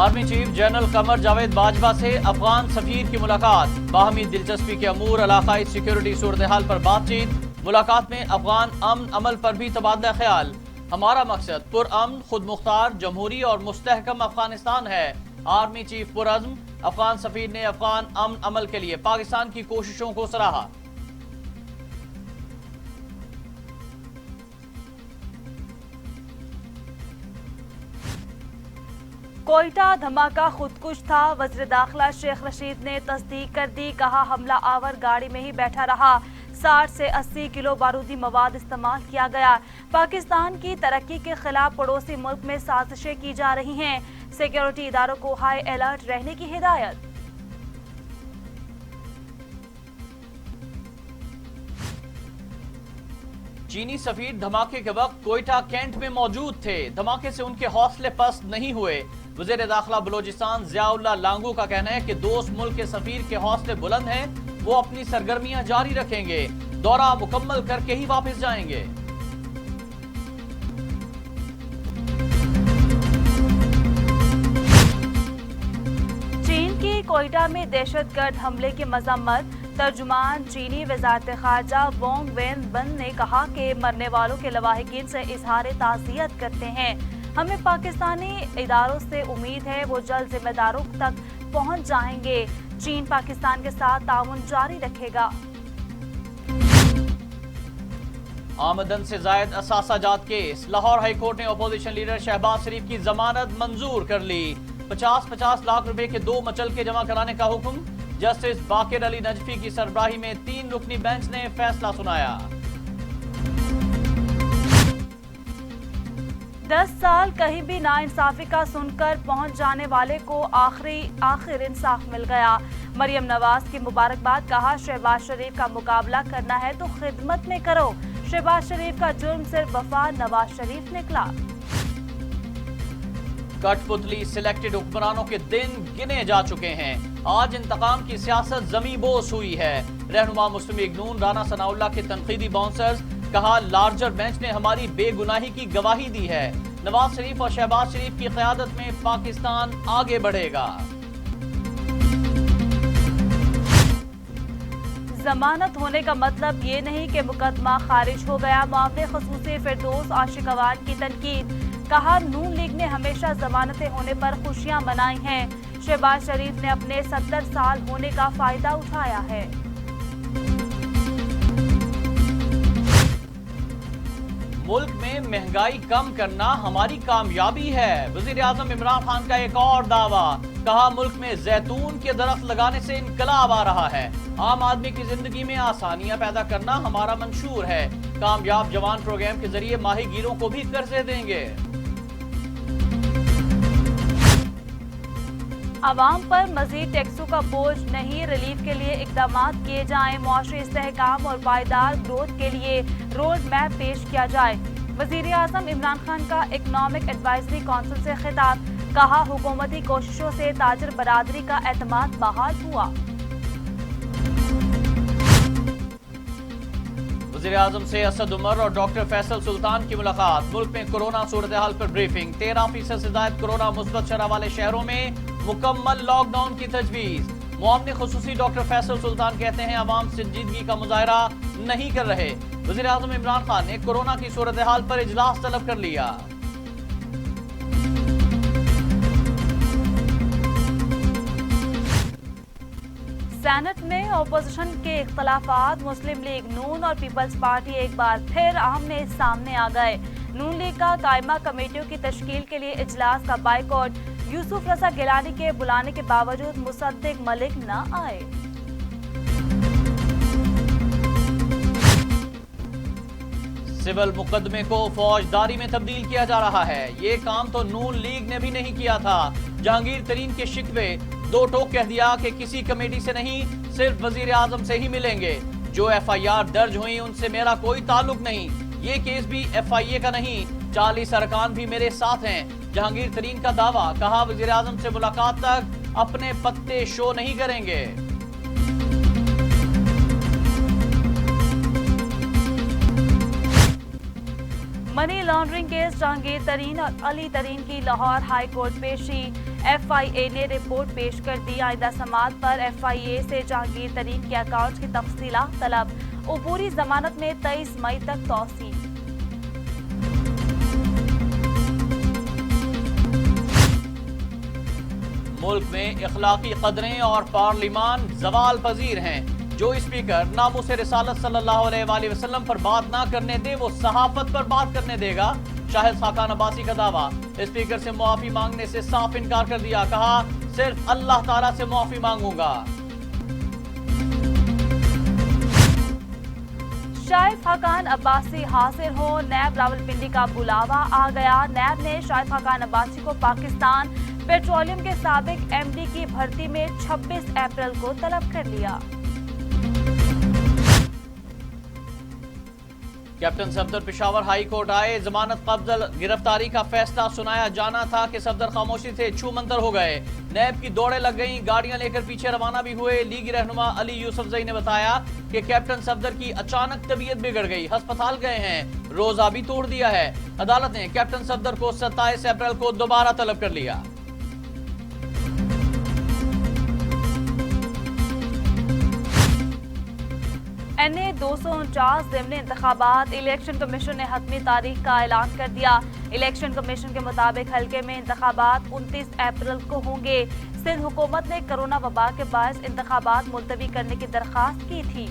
Army chief general Qamar Javed Bajwa से अफगान सफीर की मुलाकात। बाहमी दिलचस्पी के अमूर, इलाकाई सिक्योरिटी सूरत हाल पर बातचीत। मुलाकात में अफगान अमन अमल पर भी तबादला ख्याल। हमारा मकसद पुरअमन, खुद मुख्तार, जमहूरी और मुस्तहकम अफगानिस्तान है। आर्मी चीफ पुरअज़्म। अफगान सफीर ने अफगान अमन अमल के लिए पाकिस्तान की कोशिशों को सराहा। कोयटा धमाका खुदकुश था। वज़ीर दाखिला शेख रशीद ने तस्दीक कर दी। कहा हमला आवर गाड़ी में ही बैठा रहा। 60 से 80 किलो बारूदी मवाद इस्तेमाल किया गया। पाकिस्तान की तरक्की के खिलाफ पड़ोसी मुल्क में साजिशें की जा रही हैं। सिक्योरिटी इदारों को हाई अलर्ट रहने की हिदायत। चीनी सफीर धमाके के वक्त कोयटा कैंट में मौजूद थे। धमाके से उनके हौसले पस्त नहीं हुए। वज़ीर दाखिला बलोचिस्तान ज़ियाउल्लाह लांगू का कहना है कि दोस्त मुल्क के सफीर के हौसले बुलंद हैं। वो अपनी सरगर्मियां जारी रखेंगे। दौरा मुकम्मल करके ही वापस जाएंगे। चीन की कोयटा में दहशतगर्द हमले की मजम्मत। तर्जुमान चीनी वज़ारत ख़ारजा वोंग वेनबन ने कहा कि मरने वालों के लवाहिकीन से इजहार ताज़ियत करते हैं। हमें पाकिस्तानी इदारों से उम्मीद है वो जल्द जिम्मेदारों तक पहुंच जाएंगे। चीन पाकिस्तान के साथ ताउन जारी रखेगा। आमदन से जायद असासा जात केस। लाहौर हाई कोर्ट ने अपोजिशन लीडर शहबाज शरीफ की जमानत मंजूर कर ली। 50-50 लाख रुपए के 2 मचलके जमा कराने का हुक्म। जस्टिस बाकिर अली नजफी की सरबराही में 3 रुकनी बेंच ने फैसला सुनाया। 10 साल कहीं भी नाइंसाफी का सुनकर पहुंच जाने वाले को आखिर इंसाफ मिल गया। मरियम नवाज की मुबारकबाद। कहा शहबाज शरीफ का मुकाबला करना है तो खिदमत में करो। शहबाज शरीफ का जुर्म सिर्फ वफा नवाज शरीफ निकला। कठपुतली सिलेक्टेड हुक्मरानों के दिन गिने जा चुके हैं। आज इंतकाम की सियासत जमी बोस हुई है। रहनुमा मुस्लिम लीग नून राना सनाउल्लाह के तनकीदी बाउंसर्स। कहा लार्जर बेंच ने हमारी बेगुनाही की गवाही दी है। नवाज शरीफ और शहबाज शरीफ की क़यादत में पाकिस्तान आगे बढ़ेगा। जमानत होने का मतलब ये नहीं कि मुकदमा खारिज हो गया। मामले खसूसी फिरदौस आशिक अवान की तनकीद। कहा नून लीग ने हमेशा जमानतें होने पर खुशियां मनाई हैं। शहबाज शरीफ ने अपने 70 साल होने का फायदा उठाया है। मुल्क में महंगाई कम करना हमारी कामयाबी है। वजीर आजम इमरान खान का एक और दावा। कहा मुल्क में जैतून के दरख्त लगाने से इनकलाब आ रहा है। आम आदमी की जिंदगी में आसानियां पैदा करना हमारा मंशूर है। कामयाब जवान प्रोग्राम के जरिए माहीगीरों को भी कर्जे देंगे। आवाम पर मजीद टैक्सों का बोझ नहीं। रिलीफ के लिए इकदाम किए जाएं। मुआशरी इस्तेहकाम और पायदार ग्रोथ के लिए रोड मैप पेश किया जाए। वजीर आजम इमरान खान का इकनॉमिक एडवाइजरी काउंसिल से खिताब। कहा हुकूमती कोशिशों से ताजर बरादरी का एतमाद बहाल हुआ। वज़ीर आज़म से असद उमर और डॉक्टर फैसल सुल्तान की मुलाकात। मुल्क में कोरोना सूरत हाल पर ब्रीफिंग। 13% से ज्यादा कोरोना मुस्बत शरह वाले शहरों में मुकम्मल लॉकडाउन की तजवीज। मुआवने खुसूसी डॉक्टर फैसल सुल्तान कहते हैं अवाम संजीदगी का मुजाहरा नहीं कर रहे। वज़ीर आज़म इमरान खान ने कोरोना की सूरत हाल पर इजलास तलब कर लिया। सेनेट में अपोजिशन के इख्तलाफात। मुस्लिम लीग नून और पीपल्स पार्टी एक बार फिर आमने सामने आ गए। नून लीग का कायमा कमेटियों की तश्कील के लिए इजलास का बाइकॉट। यूसुफ रजा गिलानी के बुलाने के बावजूद मुसद्दिक मलिक न आए। सिविल मुकदमे को फौजदारी में तब्दील किया जा रहा है। ये काम तो नून लीग ने भी नहीं किया था। जहांगीर तरीन के शिकवे। 2 टोक कह दिया कि किसी कमेटी से नहीं, सिर्फ वजीर आजम से ही मिलेंगे। जो FIR दर्ज हुई उनसे मेरा कोई ताल्लुक नहीं। ये केस भी FIA का नहीं। 40 अरकान भी मेरे साथ हैं। जहांगीर तरीन का दावा। कहा वजीर आजम से मुलाकात तक अपने पत्ते शो नहीं करेंगे। मनी लॉन्ड्रिंग केस जहांगीर तरीन और अली तरीन की लाहौर हाई कोर्ट पेशी। FIA نے رپورٹ پیش کر دی. آئندہ سماعت پر FIA سے جہانگیر ترین کے اکاؤنٹس کی تفصیلات طلب. عبوری ضمانت میں 23 مئی تک توسیع. ملک میں اخلاقی قدریں اور پارلیمان زوال پذیر ہیں. جو اسپیکر ناموس رسالت صلی اللہ علیہ وآلہ وسلم پر بات نہ کرنے دے وہ صحافت پر بات کرنے دے گا. شاہد خاقان عباسی کا دعویٰ. اسپیکر سے معافی مانگنے سے صاف انکار کر دیا. کہا صرف اللہ تعالیٰ سے معافی مانگوں گا. شاہد خاقان عباسی حاضر ہو. نیب راولپنڈی کا بلاوا آ گیا. نیب نے شاہد خاقان عباسی کو پاکستان پیٹرولیم کے سابق MD کی بھرتی میں 26 اپریل کو طلب کر لیا. Captain Safdar Peshawar high court آئے. ضمانت قبضہ گرفتاری کا فیصلہ سنایا جانا تھا کہ صفدر خاموشی سے چھو منتر ہو گئے. نیب کی دوڑیں لگ گئیں. گاڑیاں لے کر پیچھے روانہ بھی ہوئے. لیگی رہنما علی یوسف زئی نے بتایا کہ کیپٹن صفدر کی اچانک طبیعت بگڑ گئی. ہسپتال گئے ہیں. روزہ بھی توڑ دیا ہے. عدالت نے کیپٹن صفدر کو 27 اپریل کو دوبارہ طلب کر لیا. NA 249 ضمنی انتخابات. الیکشن کمیشن نے حتمی تاریخ کا اعلان کر دیا. الیکشن کمیشن کے مطابق حلقے میں انتخابات 29 اپریل کو ہوں گے. سندھ حکومت نے کرونا وبا کے باعث انتخابات ملتوی کرنے کی درخواست کی تھی.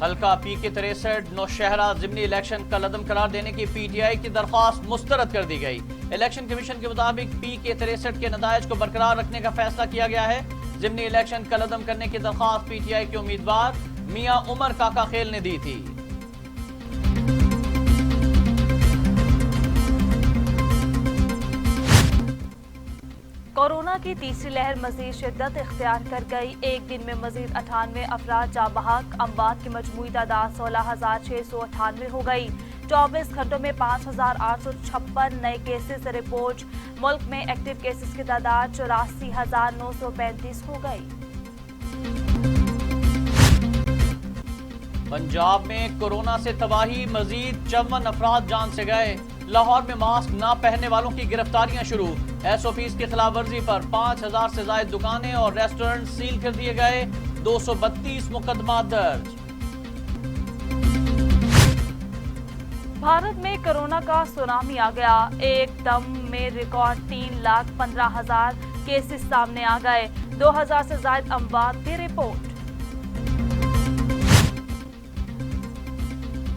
حلقہ PK-63 نوشہرہ ضمنی الیکشن کا عدم قرار دینے کی PTI کی درخواست مسترد کر دی گئی. الیکشن کمیشن کے مطابق PK-63 کے نتائج کو برقرار رکھنے کا فیصلہ کیا گیا ہے. ضمنی الیکشن کا عدم کرنے کی درخواست PTI کے امیدوار میاں عمر کاکا خیل نے دی تھی. کورونا کی تیسری لہر مزید شدت اختیار کر گئی. ایک دن میں مزید 98 افراد جاں بحق. اموات کی مجموعی تعداد 16,698 ہو گئی. 24 گھنٹوں میں 5,856 نئے کیسز رپورٹ. ملک میں ایکٹیو کیسز کی تعداد 84,935 ہو گئی. پنجاب میں کورونا سے تباہی. مزید 54 افراد جان سے گئے. لاہور میں ماسک نہ پہننے والوں کی گرفتاریاں شروع. SOPs کی خلاف ورزی پر 5,000 سے زائد دکانیں اور ریسٹورنٹ سیل کر دیے گئے. 232 مقدمات درج. بھارت میں کورونا کا سونامی آ گیا. ایک دم میں ریکارڈ 3,15,000 کیسز سامنے آ گئے. 2,000 سے زائد اموات بھی رپورٹ.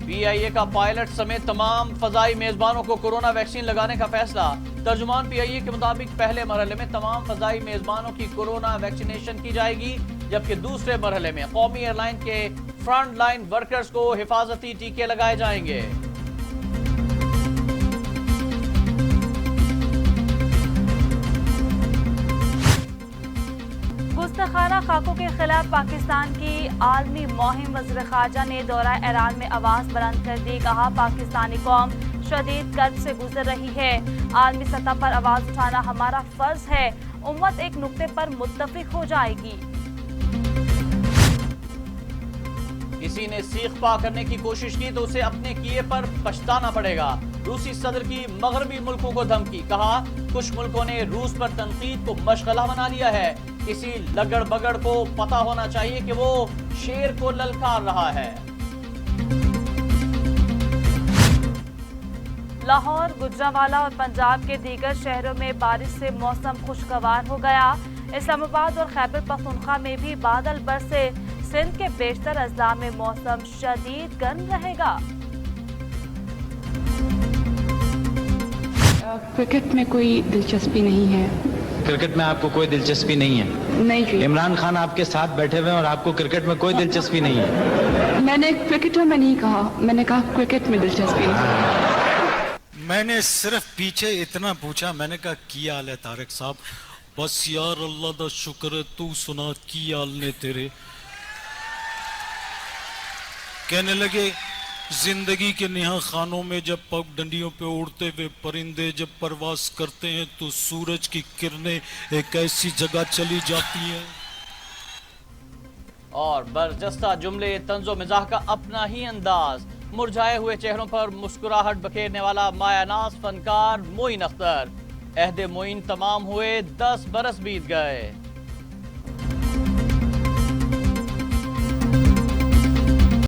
PIA کا پائلٹ سمیت تمام فضائی میزبانوں کو کورونا ویکسین لگانے کا فیصلہ. ترجمان PIA کے مطابق پہلے مرحلے میں تمام فضائی میزبانوں کی کورونا ویکسینیشن کی جائے گی جبکہ دوسرے مرحلے میں قومی ایئر لائن کے فرنٹ لائن ورکرز کو حفاظتی ٹیکے لگائے جائیں گے. گستاخانہ خاکوں کے خلاف پاکستان کی عالمی مہم. وزیر خارجہ نے دورہ ایران میں آواز بلند کر دی. کہا پاکستانی قوم شدید کرب سے گزر رہی ہے. عالمی سطح پر آواز اٹھانا ہمارا فرض ہے. امت ایک نقطے پر متفق ہو جائے گی. کسی نے سیخ پا کرنے کی کوشش کی تو اسے اپنے کیے پر پچھتانا پڑے گا. روسی صدر کی مغربی ملکوں کو دھمکی. کہا کچھ ملکوں نے روس پر تنقید کو مشغلہ بنا لیا ہے. کسی لگڑ بگڑ کو پتہ ہونا چاہیے کہ وہ شیر کو للکار رہا ہے. لاہور، گجرانوالہ اور پنجاب کے دیگر شہروں میں بارش سے موسم خوشگوار ہو گیا. اسلام آباد اور خیبر پختونخوا میں بھی بادل برسے. سندھ کے بیشتر اضلاع میں موسم شدید گرم رہے گا. کرکٹ میں کوئی دلچسپی نہیں ہے. کرکٹ میں آپ کو کوئی دلچسپی نہیں ہے؟ نہیں جی. عمران خان آپ کے ساتھ بیٹھے ہوئے ہیں اور آپ کو کرکٹ میں کوئی دلچسپی نہیں ہے؟ میں نے کرکٹر میں نہیں کہا، میں نے کہا کرکٹ میں دلچسپی نہیں. میں نے صرف پیچھے اتنا پوچھا، میں نے کہا کی حال ہے طارق صاحب؟ بس یار اللہ دا شکر ہے، تو سنا کی حال نے تیرے؟ کہنے لگے زندگی کے نہا خانوں میں جب پگ ڈنڈیوں پہ اڑتے ہوئے پرندے جب پرواز کرتے ہیں تو سورج کی کرنیں ایک ایسی جگہ چلی جاتی ہیں. اور برجستہ جملے، طنز و مزاح کا اپنا ہی انداز. मुरझाए हुए चेहरों पर मुस्कुराहट बखेरने वाला मायानाज फनकार मोइन अख्तर। अहद मोइन तमाम हुए 10 बरस बीत गए।